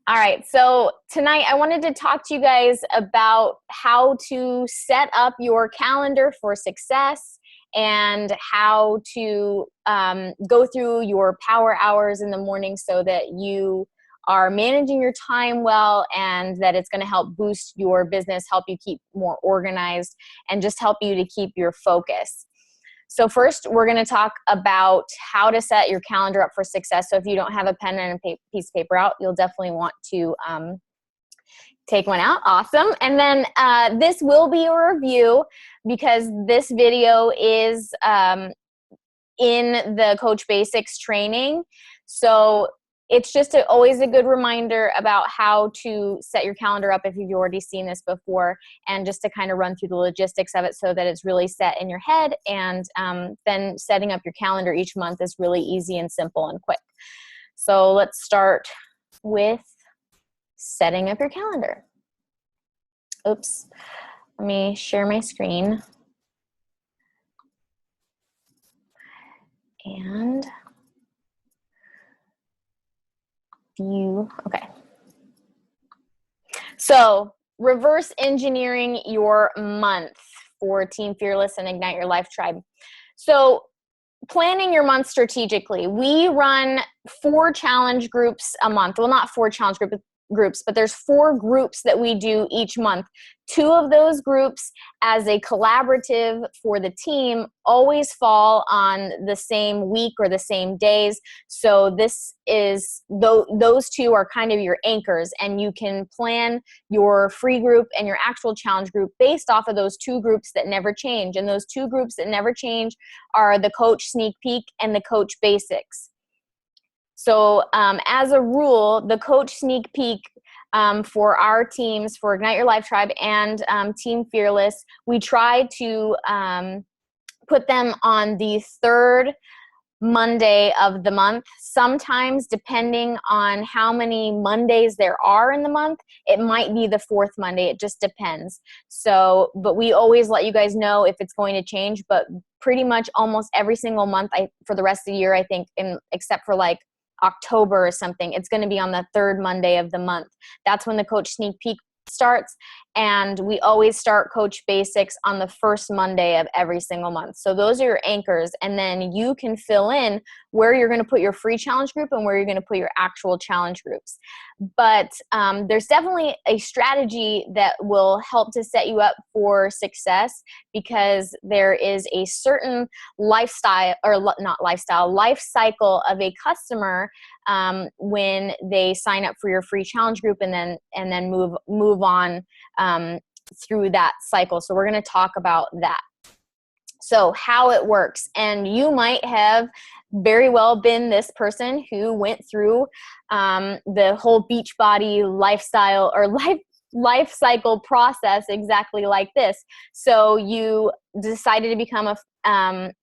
All right, so tonight I wanted to talk to you guys about how to set up your calendar for success and how to go through your power hours in the morning so that you are managing your time well and that it's going to help boost your business, help you keep more organized, and just help you to keep your focus. So first, we're going to talk about how to set your calendar up for success. So if you don't have a pen and a piece of paper out, you'll definitely want to take one out. Awesome. And then this will be a review because this video is in the Coach Basics training. So it's just always a good reminder about how to set your calendar up if you've already seen this before, and just to kind of run through the logistics of it so that it's really set in your head. And then setting up your calendar each month is really easy and simple and quick. So let's start with setting up your calendar. Oops, let me share my screen. And okay. So reverse engineering your month for Team Fearless and Ignite Your Life Tribe. So planning your month strategically. We run 4 challenge groups a month. Well, not 4 challenge groups, but there's 4 groups that we do each month. 2 of those groups as a collaborative for the team always fall on the same week or the same days. So this is, those 2 are kind of your anchors, and you can plan your free group and your actual challenge group based off of those 2 groups that never change. And those 2 groups that never change are the Coach Sneak Peek and the Coach Basics. So as a rule, the Coach Sneak Peek for our teams, for Ignite Your Life Tribe and Team Fearless, we try to put them on the 3rd Monday of the month. Sometimes, depending on how many Mondays there are in the month, it might be the 4th Monday. It just depends. So, but we always let you guys know if it's going to change. But pretty much almost every single month, for the rest of the year, I think, except for like October or something, it's going to be on the 3rd Monday of the month. That's when the Coach Sneak Peek starts, and we always start Coach Basics on the 1st Monday of every single month. So those are your anchors, and then you can fill in where you're going to put your free challenge group and where you're going to put your actual challenge groups. But there's definitely a strategy that will help to set you up for success, because there is a certain lifestyle, or not lifestyle, life cycle of a customer when they sign up for your free challenge group and then move on through that cycle. So we're going to talk about that. So how it works. And you might have very well been this person who went through the whole Beachbody lifestyle or life cycle process exactly like this. So you decided to become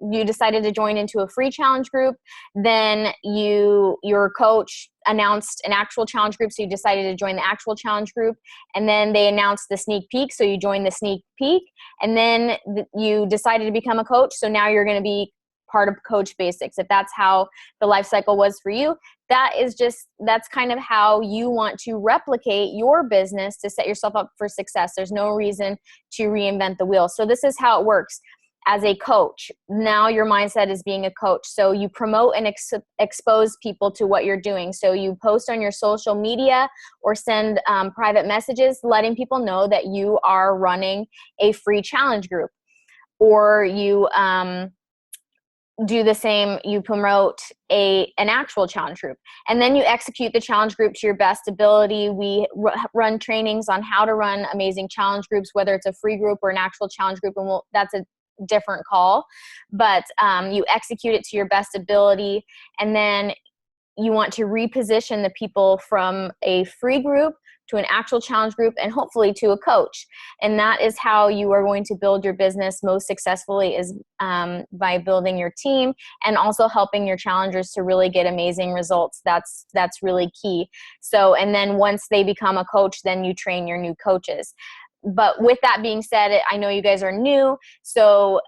you decided to join into a free challenge group. Then your coach announced an actual challenge group, so you decided to join the actual challenge group. And then they announced the sneak peek, so you joined the sneak peek. And then you decided to become a coach, so now you're going to be part of Coach Basics. If that's how the life cycle was for you, that's kind of how you want to replicate your business to set yourself up for success. There's no reason to reinvent the wheel. So this is how it works. As a coach, now your mindset is being a coach. So you promote and expose people to what you're doing. So you post on your social media or send private messages letting people know that you are running a free challenge group. Or you do the same, you promote an actual challenge group, and then you execute the challenge group to your best ability. We run trainings on how to run amazing challenge groups, whether it's a free group or an actual challenge group, and that's a different call, but you execute it to your best ability. And then you want to reposition the people from a free group to an actual challenge group and hopefully to a coach. And that is how you are going to build your business most successfully, is by building your team and also helping your challengers to really get amazing results. That's really key. So, and then once they become a coach, then you train your new coaches. But with that being said, I know you guys are new, so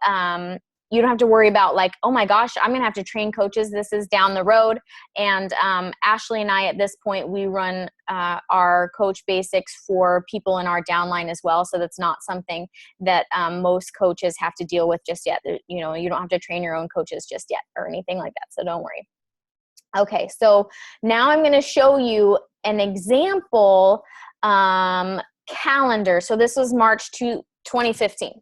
you don't have to worry about like, oh my gosh, I'm going to have to train coaches. This is down the road. And Ashley and I, at this point, we run our Coach Basics for people in our downline as well. So that's not something that most coaches have to deal with just yet. You know, you don't have to train your own coaches just yet or anything like that. So don't worry. Okay, so now I'm going to show you an example calendar. So this was March 2015.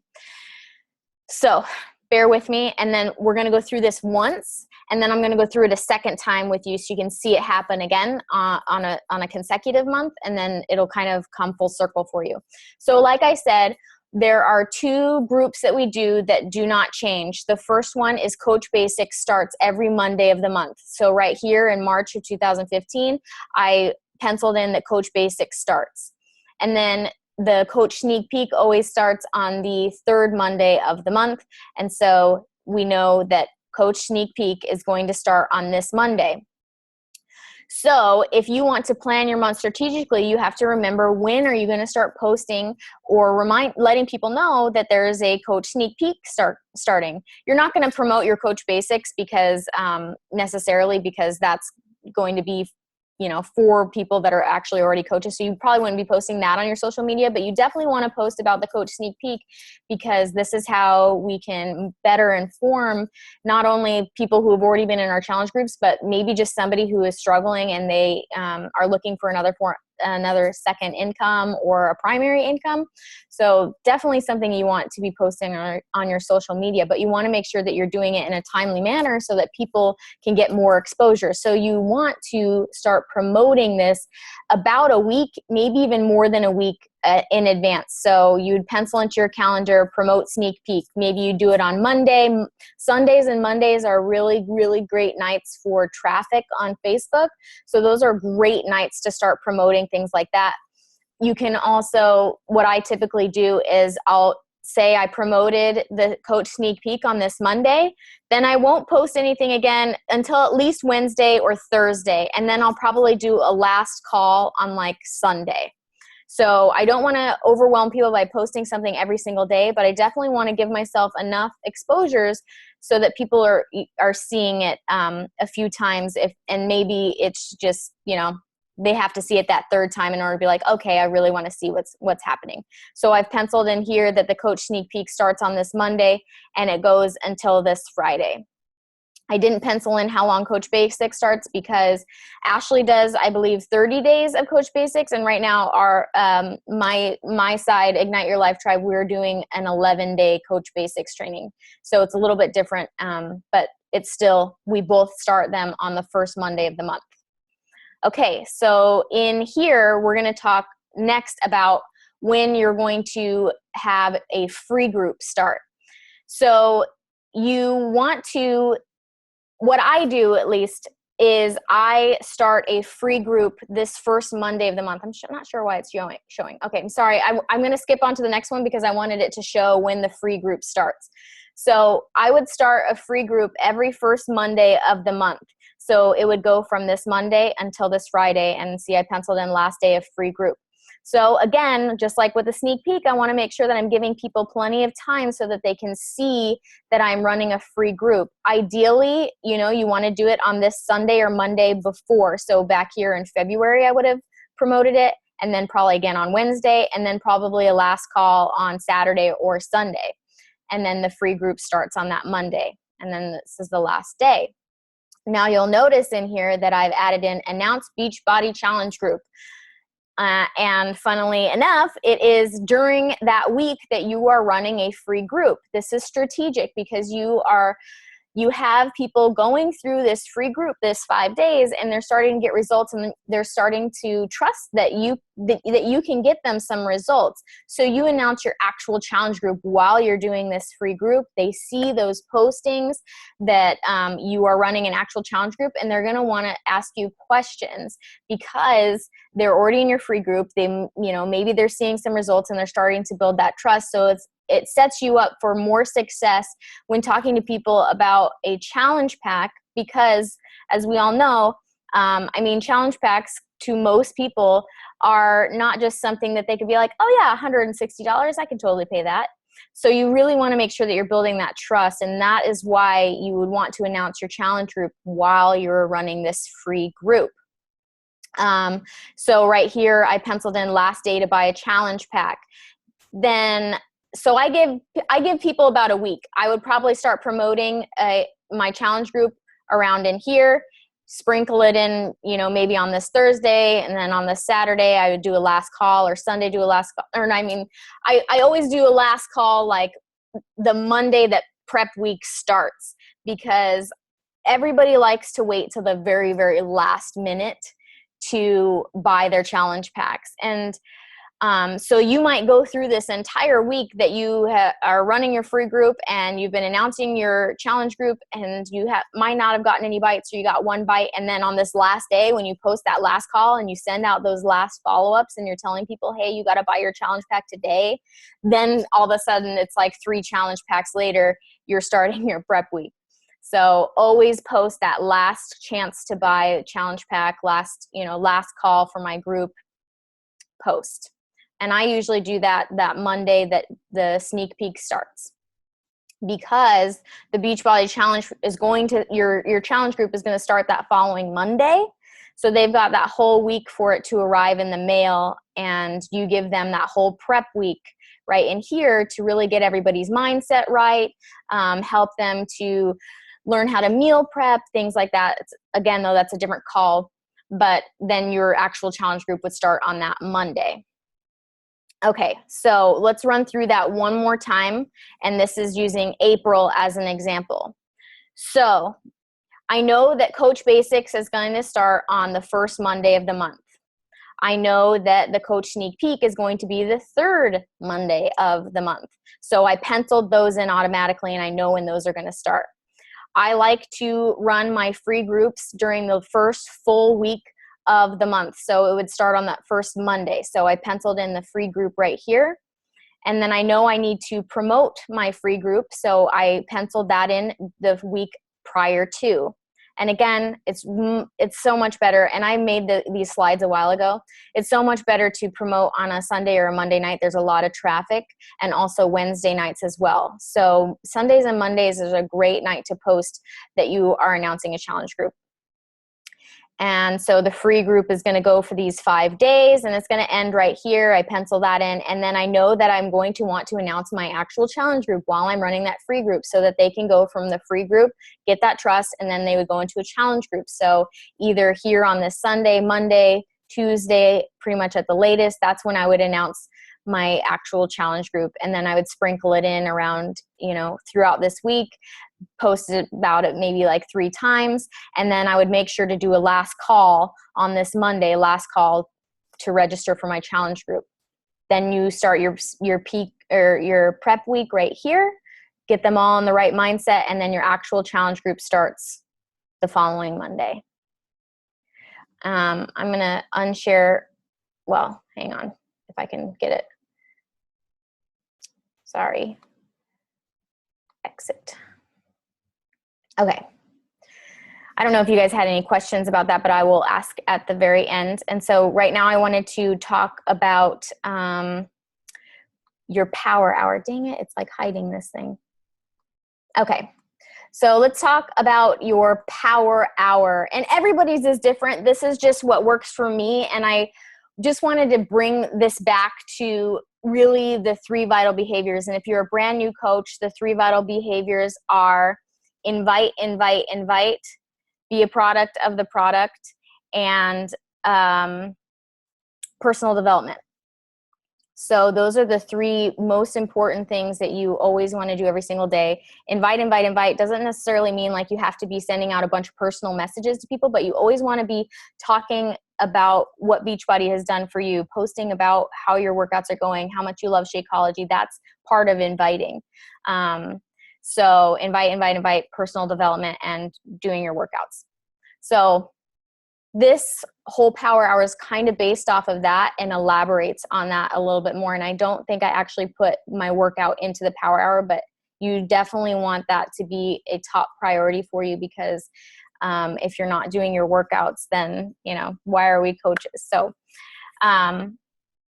So bear with me, and then we're going to go through this once, and then I'm going to go through it a second time with you so you can see it happen again on a consecutive month, and then it'll kind of come full circle for you. So like I said, there are 2 groups that we do that do not change. The first one is Coach Basics, starts every Monday of the month. So right here in March of 2015, I penciled in that Coach Basics starts. And then the Coach Sneak Peek always starts on the 3rd Monday of the month. And so we know that Coach Sneak Peek is going to start on this Monday. So if you want to plan your month strategically, you have to remember, when are you going to start posting or letting people know that there is a Coach Sneak Peek starting. You're not going to promote your Coach Basics because necessarily because that's going to be, you know, for people that are actually already coaches. So you probably wouldn't be posting that on your social media, but you definitely want to post about the Coach Sneak Peek, because this is how we can better inform not only people who have already been in our challenge groups, but maybe just somebody who is struggling and they are looking for another second income or a primary income. So definitely something you want to be posting on your social media, but you want to make sure that you're doing it in a timely manner so that people can get more exposure. So you want to start promoting this about a week, maybe even more than a week in advance. So you'd pencil into your calendar, promote Sneak Peek. Maybe you do it on Monday. Sundays and Mondays are really, really great nights for traffic on Facebook. So those are great nights to start promoting things like that. You can also, what I typically do is I'll say I promoted the Coach Sneak Peek on this Monday, then I won't post anything again until at least Wednesday or Thursday. And then I'll probably do a last call on like Sunday. So I don't want to overwhelm people by posting something every single day, but I definitely want to give myself enough exposures so that people are seeing it a few times. And maybe it's just, you know, they have to see it that 3rd time in order to be like, okay, I really want to see what's happening. So I've penciled in here that the Coach Sneak Peek starts on this Monday and it goes until this Friday. I didn't pencil in how long Coach Basics starts because Ashley does, I believe, 30 days of Coach Basics. And right now our my side, Ignite Your Life Tribe, we're doing an 11-day Coach Basics training. So it's a little bit different, but it's still, we both start them on the 1st Monday of the month. Okay, so in here, we're going to talk next about when you're going to have a free group start. So you want to, what I do at least, is I start a free group this 1st Monday of the month. I'm not sure why it's showing. Okay, I'm sorry. I'm going to skip on to the next one because I wanted it to show when the free group starts. So I would start a free group every 1st Monday of the month. So it would go from this Monday until this Friday. And see, I penciled in last day of free group. So again, just like with the Sneak Peek, I want to make sure that I'm giving people plenty of time so that they can see that I'm running a free group. Ideally, you know, you want to do it on this Sunday or Monday before. So back here in February, I would have promoted it, and then probably again on Wednesday, and then probably a last call on Saturday or Sunday. And then the free group starts on that Monday. And then this is the last day. Now you'll notice in here that I've added in Announce Beachbody Challenge Group. And funnily enough, it is during that week that you are running a free group. This is strategic because you have people going through this free group this 5 days, and they're starting to get results, and they're starting to trust that you can get them some results. So you announce your actual challenge group while you're doing this free group. They see those postings that you are running an actual challenge group, and they're going to want to ask you questions because they're already in your free group. They, you know, maybe they're seeing some results and they're starting to build that trust. So it sets you up for more success when talking to people about a challenge pack, because as we all know, challenge packs to most people are not just something that they could be like, oh yeah, $160, I can totally pay that. So you really want to make sure that you're building that trust. And that is why you would want to announce your challenge group while you're running this free group. So right here, I penciled in last day to buy a challenge pack. Then, so I give people about a week. I would probably start promoting my challenge group around in here, sprinkle it in, maybe on this Thursday, and then on this Saturday, I would do a last call, or Sunday do a last call. I always do a last call like the Monday that prep week starts, because everybody likes to wait till the very, very last minute to buy their challenge packs. And so you might go through this entire week that you are running your free group, and you've been announcing your challenge group, and you might not have gotten any bites, or you got one bite. And then on this last day, when you post that last call and you send out those last follow-ups and you're telling people, hey, you got to buy your challenge pack today, then all of a sudden it's like 3 challenge packs later, you're starting your prep week. So always post that last chance to buy a challenge pack, last call for my group post. And I usually do that Monday that the sneak peek starts, because the Beachbody Challenge is your challenge group is going to start that following Monday. So they've got that whole week for it to arrive in the mail, and you give them that whole prep week right in here to really get everybody's mindset right, help them to learn how to meal prep, things like that. Again, though, that's a different call, but then your actual challenge group would start on that Monday. Okay, so let's run through that one more time, and this is using April as an example. So I know that Coach Basics is going to start on the first Monday of the month. I know that the Coach Sneak Peek is going to be the third Monday of the month. So I penciled those in automatically, and I know when those are going to start. I like to run my free groups during the first full week of the month. So it would start on that first Monday. So I penciled in the free group right here. And then I know I need to promote my free group. So I penciled that in the week prior to. And again, it's so much better. And I made these slides a while ago. It's so much better to promote on a Sunday or a Monday night. There's a lot of traffic, and also Wednesday nights as well. So Sundays and Mondays is a great night to post that you are announcing a challenge group. And so the free group is going to go for these 5 days, and it's going to end right here. I pencil that in, and then I know that I'm going to want to announce my actual challenge group while I'm running that free group, so that they can go from the free group, get that trust, and then they would go into a challenge group. So either here on this Sunday, Monday, Tuesday, pretty much at the latest, that's when I would announce my actual challenge group. And then I would sprinkle it in around, throughout this week, posted about it maybe like 3 times. And then I would make sure to do a last call on this Monday, last call to register for my challenge group. Then you start your peak or your prep week right here, get them all in the right mindset, and then your actual challenge group starts the following Monday. I'm going to unshare. Well, hang on if I can get it. Sorry. Exit. Okay. I don't know if you guys had any questions about that, but I will ask at the very end. And so right now I wanted to talk about your power hour. Dang it, it's like hiding this thing. Okay. So let's talk about your power hour. And everybody's is different. This is just what works for me. And I just wanted to bring this back to really the 3 vital behaviors. And if you're a brand new coach, the 3 vital behaviors are invite, invite, invite, be a product of the product, and personal development. So those are the 3 most important things that you always want to do every single day. Invite, invite, invite doesn't necessarily mean like you have to be sending out a bunch of personal messages to people, but you always want to be talking about what Beachbody has done for you, posting about how your workouts are going, how much you love Shakeology. That's part of inviting. So invite, invite, invite, personal development, and doing your workouts. So this whole power hour is kind of based off of that and elaborates on that a little bit more. And I don't think I actually put my workout into the power hour, but you definitely want that to be a top priority for you, because if you're not doing your workouts, then, why are we coaches? So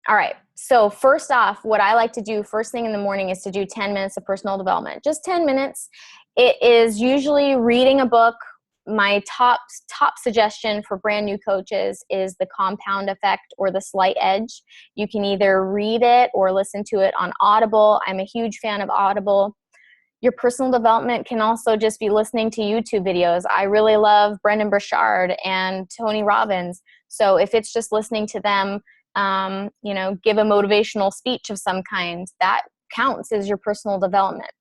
All right. So first off, what I like to do first thing in the morning is to do 10 minutes of personal development. Just 10 minutes. It is usually reading a book. My top suggestion for brand new coaches is The Compound Effect or The Slight Edge. You can either read it or listen to it on Audible. I'm a huge fan of Audible. Your personal development can also just be listening to YouTube videos. I really love Brendan Burchard and Tony Robbins. So if it's just listening to them, give a motivational speech of some kind, that counts as your personal development.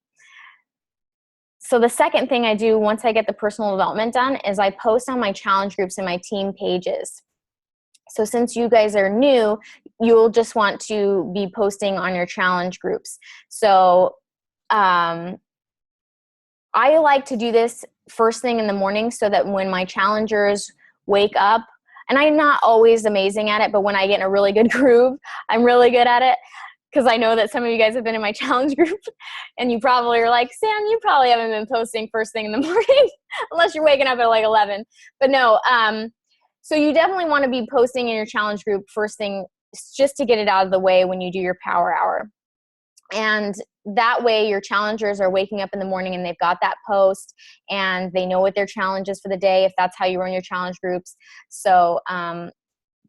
So the second thing I do once I get the personal development done is I post on my challenge groups and my team pages. So since you guys are new, you'll just want to be posting on your challenge groups. So I like to do this first thing in the morning so that when my challengers wake up, and I'm not always amazing at it, but when I get in a really good groove, I'm really good at it. Because I know that some of you guys have been in my challenge group and you probably are like, Sam, you probably haven't been posting first thing in the morning unless you're waking up at like 11. But no, so you definitely want to be posting in your challenge group first thing just to get it out of the way when you do your power hour. And that way your challengers are waking up in the morning and they've got that post and they know what their challenge is for the day if that's how you run your challenge groups. So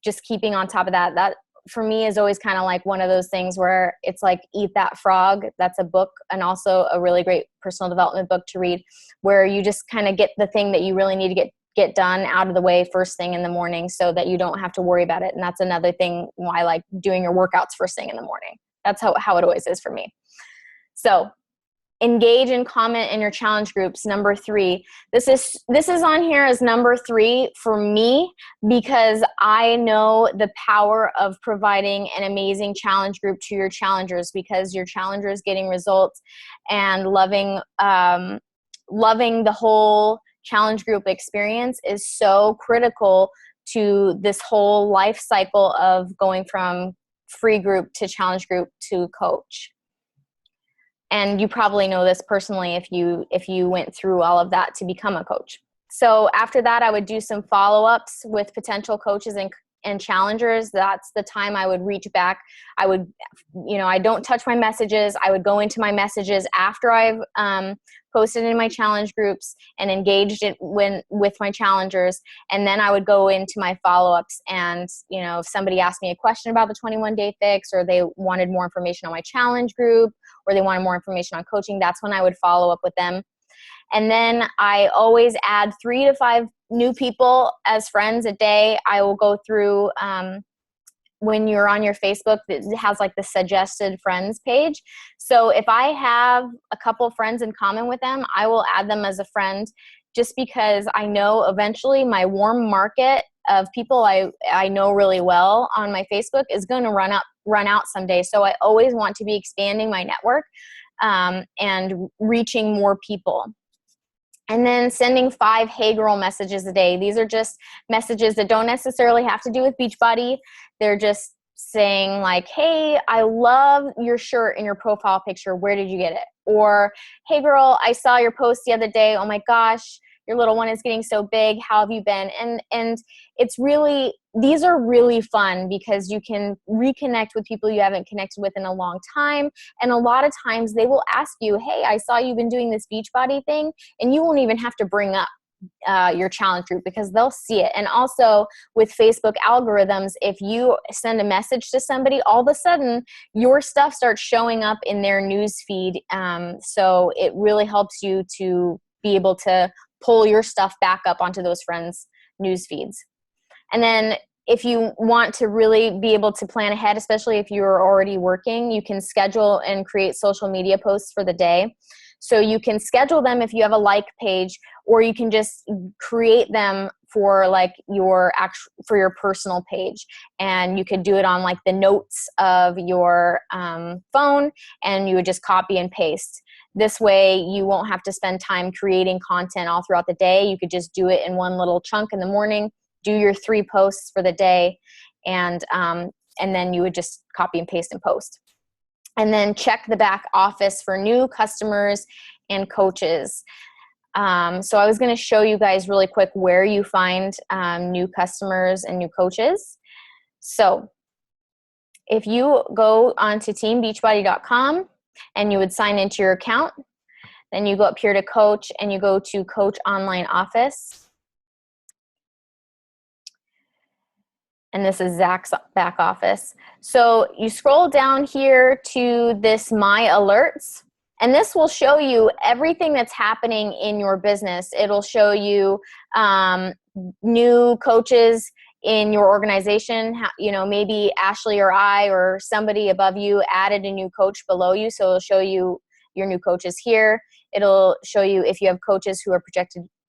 just keeping on top of that for me is always kind of like one of those things where it's like Eat That Frog. That's a book and also a really great personal development book to read where you just kind of get the thing that you really need to get done out of the way first thing in the morning so that you don't have to worry about it. And that's another thing why I like doing your workouts first thing in the morning. That's how it always is for me. So engage and comment in your challenge groups. Number 3. This is on here as number 3 for me because I know the power of providing an amazing challenge group to your challengers because your challengers getting results and loving the whole challenge group experience is so critical to this whole life cycle of going from free group to challenge group to coach. And you probably know this personally if you went through all of that to become a coach. So after that, I would do some follow-ups with potential coaches and challengers. That's the time I would reach back. I don't touch my messages. I would go into my messages after I've posted in my challenge groups and engaged it with my challengers. And then I would go into my follow-ups and, if somebody asked me a question about the 21-day fix or they wanted more information on my challenge group or they wanted more information on coaching, that's when I would follow up with them. And then I always add 3 to 5 new people as friends a day. I will go through when you're on your Facebook, it has like the suggested friends page. So if I have a couple friends in common with them, I will add them as a friend just because I know eventually my warm market of people I know really well on my Facebook is going to run out someday. So I always want to be expanding my network and reaching more people. And then sending 5 Hey Girl messages a day. These are just messages that don't necessarily have to do with Beachbody. They're just saying like, hey, I love your shirt in your profile picture. Where did you get it? Or, hey girl, I saw your post the other day. Oh my gosh, your little one is getting so big. How have you been? And it's really, these are really fun because you can reconnect with people you haven't connected with in a long time. And a lot of times they will ask you, hey, I saw you've been doing this Beachbody thing, and you won't even have to bring up your challenge group because they'll see it. And also with Facebook algorithms, if you send a message to somebody, all of a sudden your stuff starts showing up in their news feed. So it really helps you to be able to pull your stuff back up onto those friends' news feeds. And then if you want to really be able to plan ahead, especially if you're already working, you can schedule and create social media posts for the day. So you can schedule them if you have a like page, or you can just create them for like for your personal page. And you could do it on like the notes of your phone, and you would just copy and paste. This way you won't have to spend time creating content all throughout the day. You could just do it in one little chunk in the morning, do your 3 posts for the day, and then you would just copy and paste and post. And then check the back office for new customers and coaches. So I was going to show you guys really quick where you find new customers and new coaches. So if you go onto teambeachbody.com and you would sign into your account, then you go up here to coach and you go to coach online office. And this is Zach's back office. So you scroll down here to this My Alerts, and this will show you everything that's happening in your business. It'll show you new coaches in your organization. You know, maybe Ashley or I or somebody above you added a new coach below you. So it'll show you your new coaches here. It'll show you if you have coaches who are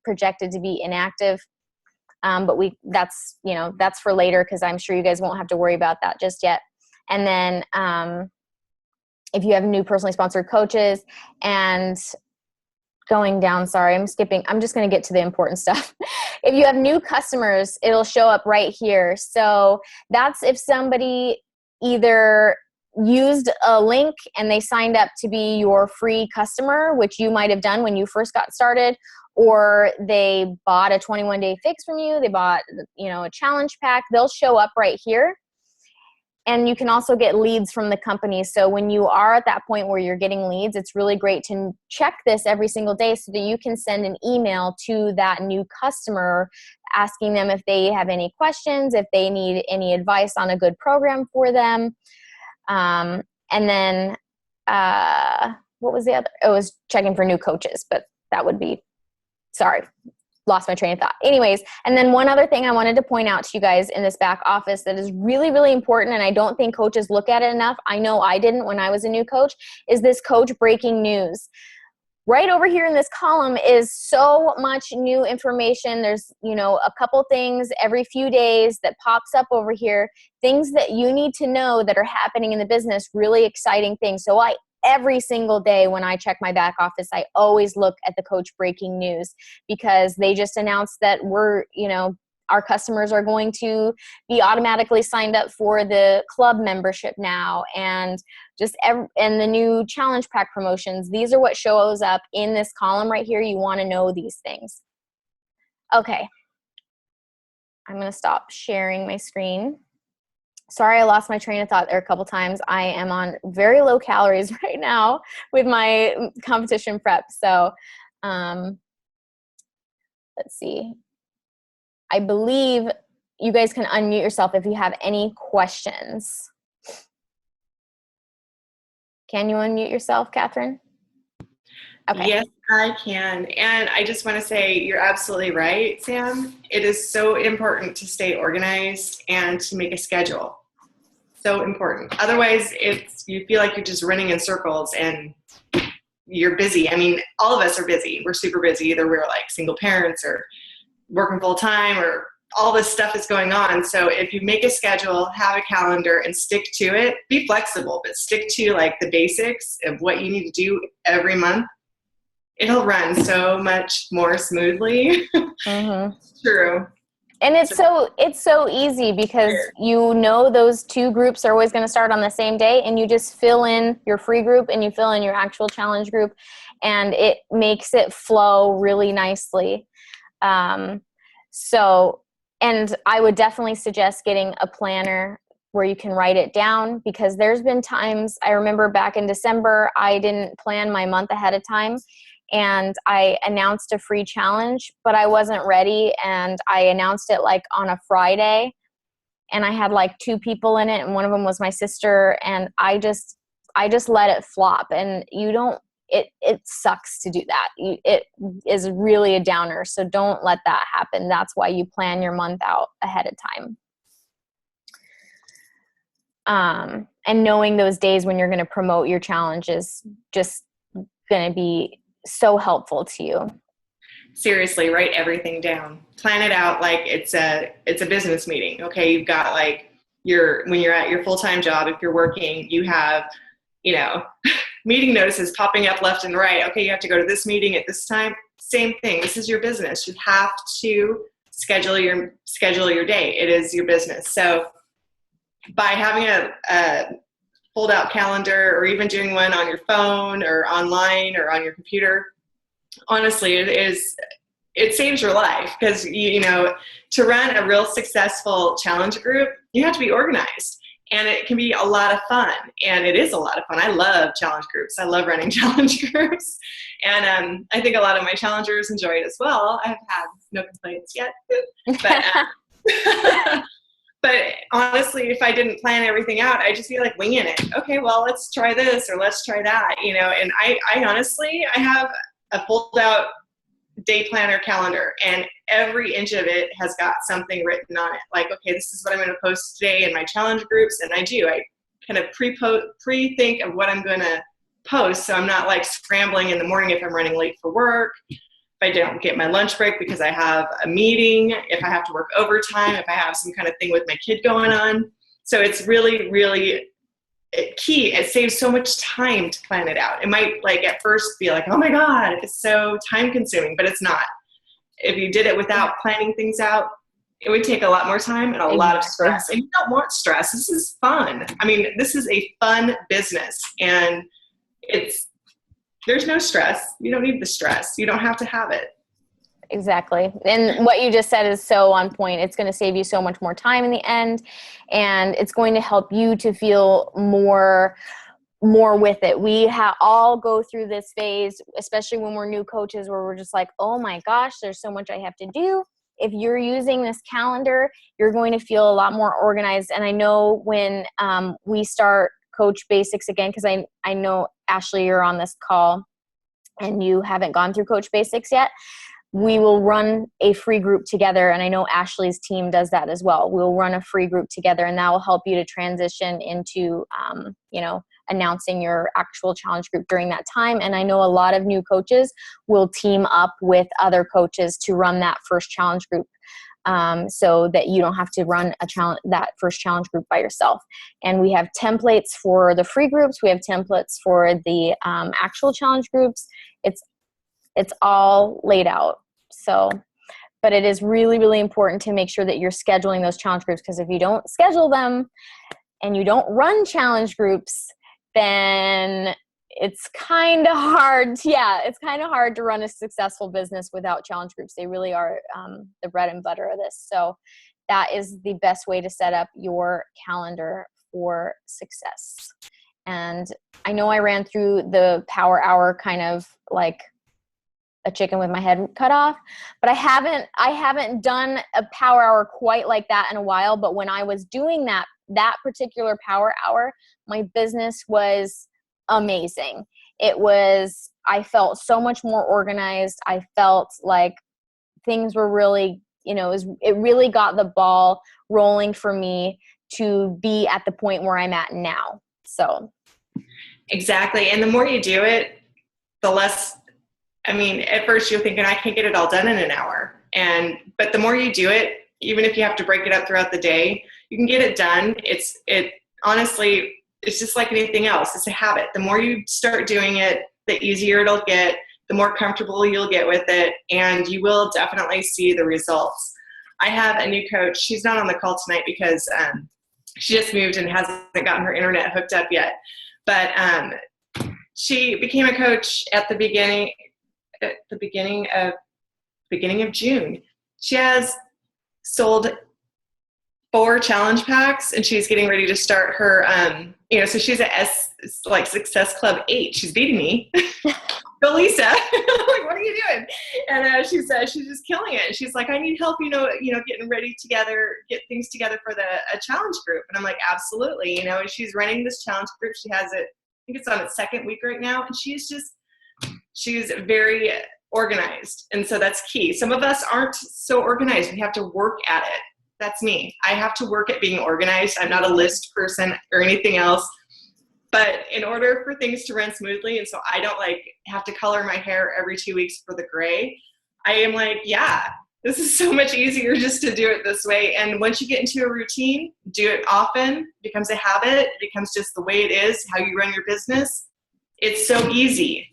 projected to be inactive. But that's for later, because I'm sure you guys won't have to worry about that just yet. And then if you have new personally sponsored coaches, and going down, sorry, I'm skipping. I'm just going to get to the important stuff. If you have new customers, it'll show up right here. So that's if somebody either used a link and they signed up to be your free customer, which you might have done when you first got started, or they bought a 21-day fix from you, they bought, a challenge pack, they'll show up right here. And you can also get leads from the company. So when you are at that point where you're getting leads, it's really great to check this every single day so that you can send an email to that new customer asking them if they have any questions, if they need any advice on a good program for them. And then what was the other? It was checking for new coaches, but that would be, sorry, lost my train of thought. Anyways, and then one other thing I wanted to point out to you guys in this back office that is really, really important, and I don't think coaches look at it enough. I know I didn't when I was a new coach, is this coach breaking news. Right over here in this column is so much new information. There's, a couple things every few days that pops up over here, things that you need to know that are happening in the business, really exciting things. So every single day when I check my back office, I always look at the coach breaking news, because they just announced that our customers are going to be automatically signed up for the club membership now, and and the new challenge pack promotions. These are what shows up in this column right here. You want to know these things. Okay. I'm going to stop sharing my screen. Sorry, I lost my train of thought there a couple times. I am on very low calories right now with my competition prep. So let's see. I believe you guys can unmute yourself if you have any questions. Can you unmute yourself, Catherine? Okay. Yes, I can. And I just want to say you're absolutely right, Sam. It is so important to stay organized and to make a schedule. So important. Otherwise, you feel like you're just running in circles and you're busy. I mean, all of us are busy. We're super busy. Either we're like single parents or working full time, or all this stuff is going on. So if you make a schedule, have a calendar, and stick to it, be flexible, but stick to like the basics of what you need to do every month, it'll run so much more smoothly. Mm-hmm. True. And it's so easy, because those two groups are always going to start on the same day, and you just fill in your free group and you fill in your actual challenge group, and it makes it flow really nicely. And I would definitely suggest getting a planner where you can write it down, because there's been times, I remember back in December, I didn't plan my month ahead of time, and I announced a free challenge, but I wasn't ready, and I announced it like on a Friday, and I had like 2 people in it, and one of them was my sister, and I just let it flop, and it sucks to do that. It is really a downer, so don't let that happen. That's why you plan your month out ahead of time. And knowing those days when you're going to promote your challenge is just going to be so helpful to you. Seriously, write everything down. Plan it out like it's a business meeting. Okay, you've got like when you're at your full-time job, if you're working, you have, meeting notices popping up left and right. Okay, you have to go to this meeting at this time. Same thing. This is your business. You have to schedule your day. It is your business. So by having a pulled out calendar, or even doing one on your phone or online or on your computer, honestly, it saves your life, because to run a real successful challenge group, you have to be organized. And it can be a lot of fun. And it is a lot of fun. I love challenge groups. I love running challenge groups. And I think a lot of my challengers enjoy it as well. I've had no complaints yet. But, but honestly, if I didn't plan everything out, I'd just be like winging it. Okay, well, let's try this or let's try that, and I honestly, I have a pulled out day planner calendar, and every inch of it has got something written on it. Like, okay, this is what I'm going to post today in my challenge groups. And I kind of pre-think of what I'm going to post. So I'm not like scrambling in the morning if I'm running late for work, if I don't get my lunch break because I have a meeting, if I have to work overtime, if I have some kind of thing with my kid going on. So it's really, really key. It saves so much time to plan it out. It might at first be like, oh my God, it's so time consuming, but it's not. If you did it without planning things out, it would take a lot more time and a lot of stress. And you don't want stress. This is fun. I mean, this is a fun business, and there's no stress. You don't need the stress. You don't have to have it. Exactly. And what you just said is so on point. It's going to save you so much more time in the end, and it's going to help you to feel more with it. We all go through this phase, especially when we're new coaches, where we're just like, oh my gosh, there's so much I have to do. If you're using this calendar, you're going to feel a lot more organized. And I know when we start Coach Basics again, because I know, Ashley, you're on this call and you haven't gone through Coach Basics yet. We will run a free group together, and I know Ashley's team does that as well. We'll run a free group together, and that will help you to transition into, announcing your actual challenge group during that time. And I know a lot of new coaches will team up with other coaches to run that first challenge group, so that you don't have to run that first challenge group by yourself. And we have templates for the free groups. We have templates for the actual challenge groups. It's all laid out. So, but it is really, really important to make sure that you're scheduling those challenge groups, because if you don't schedule them and you don't run challenge groups, then it's kind of hard. Yeah, it's kind of hard to run a successful business without challenge groups. They really are the bread and butter of this. So that is the best way to set up your calendar for success. And I know I ran through the Power Hour kind of like a chicken with my head cut off, but I haven't done a Power Hour quite like that in a while. But when I was doing that particular Power Hour, my business was amazing. I felt so much more organized. I felt like things were really, it really got the ball rolling for me to be at the point where I'm at now. So. Exactly. And the more you do it, the less, at first you're thinking, I can't get it all done in an hour. But the more you do it, even if you have to break it up throughout the day, you can get it done. Honestly, it's just like anything else. It's a habit. The more you start doing it, the easier it'll get, the more comfortable you'll get with it, and you will definitely see the results. I have a new coach. She's not on the call tonight because she just moved and hasn't gotten her internet hooked up yet. But she became a coach at the beginning of June. She has sold 4 challenge packs, and she's getting ready to start her, so she's at Success Club 8. She's beating me. Go, Lisa. Like, what are you doing? And she's just killing it. She's like, I need help, getting ready together, get things together for a challenge group. And I'm like, absolutely. And she's running this challenge group. She has it, I think it's on its 2nd week right now. And she's very organized. And so that's key. Some of us aren't so organized. We have to work at it. That's me. I have to work at being organized. I'm not a list person or anything else. But in order for things to run smoothly, and so I don't have to color my hair every 2 weeks for the gray, I am like, yeah, this is so much easier just to do it this way. And once you get into a routine, do it often, it becomes a habit, it becomes just the way it is, how you run your business. It's so easy.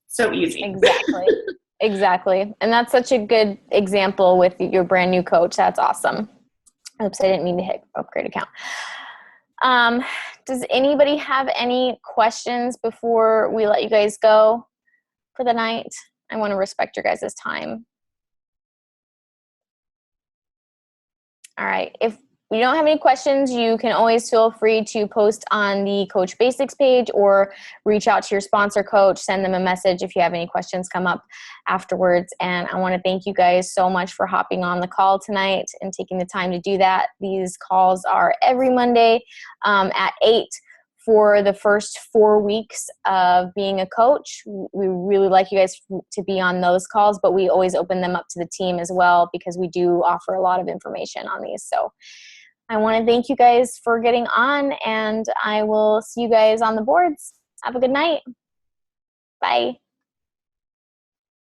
So easy. Exactly. Exactly. And that's such a good example with your brand new coach. That's awesome. Oops, I didn't mean to hit upgrade account. Does anybody have any questions before we let you guys go for the night? I want to respect your guys' time. All right. you don't have any questions, you can always feel free to post on the Coach Basics page or reach out to your sponsor coach, send them a message if you have any questions come up afterwards. And I want to thank you guys so much for hopping on the call tonight and taking the time to do that. These calls are every Monday at 8 for the first 4 weeks of being a coach. We really like you guys to be on those calls, but we always open them up to the team as well because we do offer a lot of information on these. So I want to thank you guys for getting on, and I will see you guys on the boards. Have a good night. Bye.